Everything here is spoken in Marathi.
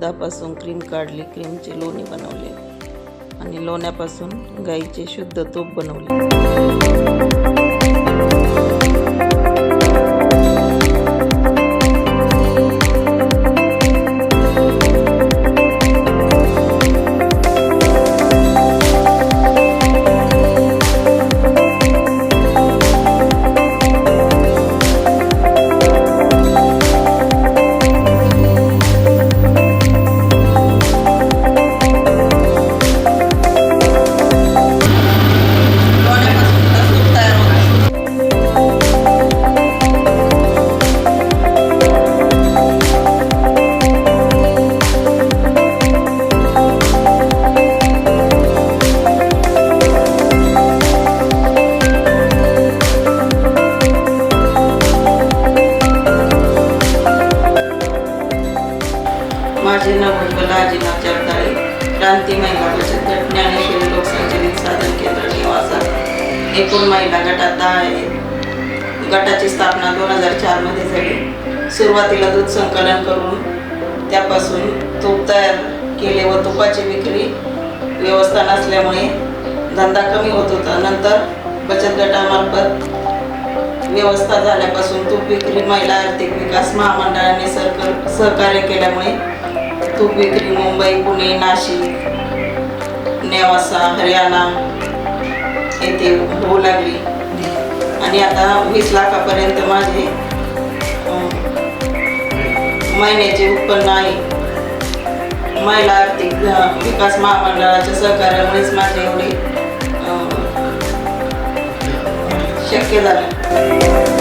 दुधापासून क्रीम काढली, क्रीमची लोणी बनवली आणि लोण्यापासून गाईचे शुद्ध तूप बनवले। माझे नाव मंगलाजीनाथ जगदाळे, क्रांती महिला बचत गट, ज्ञानेश्वरी लोकसंचलित साधन केंद्र निवासा। एकूण महिला गटात 10 आहेत। गटाची स्थापना 2004 मध्ये झाली। सुरुवातीला दूध संकलन करून त्यापासून तूप तयार केले व तुपाची विक्री व्यवस्था नसल्यामुळे धंदा कमी होत होता। नंतर बचत गटामार्फत व्यवस्था झाल्यापासून तूप विक्री महिला आर्थिक विकास महामंडळाने सहकार्य केल्यामुळे तूप विक्री मुंबई, पुणे, नाशिक, नेवासा, हरियाणा येथे होऊ लागली आणि आता 20 लाखापर्यंत माझे महिन्याचे उत्पन्न आहे। महिला आर्थिक विकास महामंडळाच्या सहकार्यामुळेच माझे एवढे शक्य झाले।